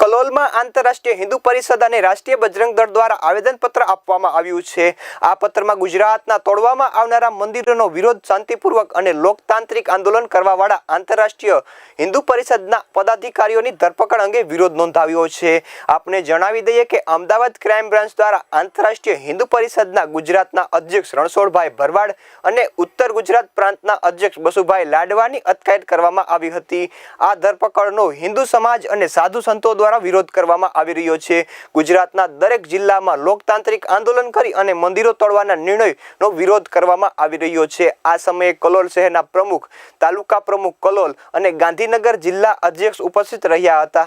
कलोल में आंतरराष्ट्रीय हिंदू परिषद और राष्ट्रीय बजरंग दल द्वारा आवेदनपत्र आपवामां आव्युं छे। आ पत्र में गुजरातना तोड़वामां आवनारा मंदिरोनो विरोध शांतिपूर्वक और लोकतांत्रिक आंदोलन करवावाळा आंतरराष्ट्रीय हिंदू परिषदना पदाधिकारीओनी धरपकड़ अंगे विरोध नोंधाव्यो छे। आपने जणावी दईए के अमदावाद क्राइम ब्रांच द्वारा आंतरराष्ट्रीय हिंदू परिषदना गुजरातना अध्यक्ष रणछोड़भाई भरवाड और उत्तर गुजरात प्रांतना अध्यक्ष बसुभाई लाडवानी अटकायत करवामां आवी हती। आ धरपकड़नो हिंदू समाज और साधु संतो द्वारा विरोध करवामां आवी रह्यो छे। गुजरातना दरेक जिल्लामां लोकतांत्रिक आंदोलन करी अने मंदिरो तोड़वाना निर्णयनो विरोध करवामां आवी रह्यो छे। आ समये कलोल शहेरना प्रमुख, तालुका प्रमुख कलोल अने गांधीनगर जिल्ला अध्यक्ष उपस्थित रह्या हता।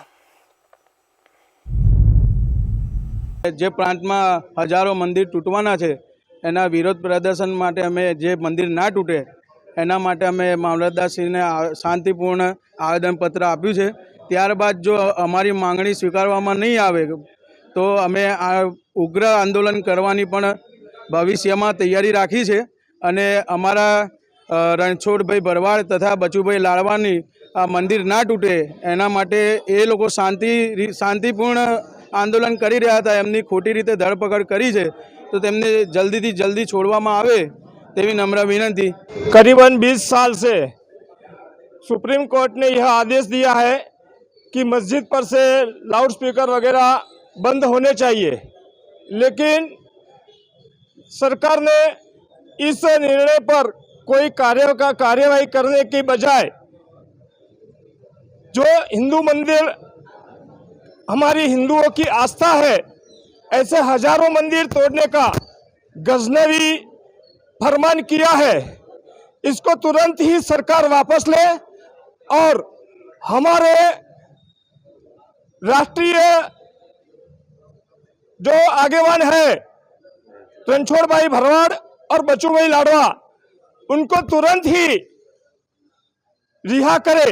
जे प्रांत में हजारों मंदिर तूटवाना है एना विरोध प्रदर्शन माटे अमे जे मंदिर ना तूटे एना माटे अमे मामलतदारश्रीने शांतिपूर्ण आवेदनपत्र आप्युं छे। त्यारबाद जो अमारी मांगणी स्वीकारवामां नहीं आवे तो अमे आ उग्र आंदोलन करवानी पण भविष्यमां तैयारी राखी छे अने अमारा रणछोड़भाई भरवाड तथा बचुभाई लाडवानी आ मंदिर ना तूटे एना माटे ए लोको शांतिपूर्ण आंदोलन करी रह्या हता। एमनी खोटी रीते धरपकड़ करी छे तो तेमने जल्दी थी जल्दी छोड़वामां आवे तेवी नम्र विनंती। करीबन 20 साल से सुप्रीम कोर्ट ने यह आदेश दिया है कि मस्जिद पर से लाउडस्पीकर वगैरह बंद होने चाहिए, लेकिन सरकार ने इस निर्णय पर कोई कार्यवाही करने की बजाय जो हिंदू मंदिर हमारी हिंदुओं की आस्था है ऐसे हजारों मंदिर तोड़ने का गजनवी फरमान किया है। इसको तुरंत ही सरकार वापस ले और हमारे राष्ट्रीय जो आगेवान है रणछोड़भाई भरवाड और बचुभाई लाडवा उनको तुरंत ही रिहा करे।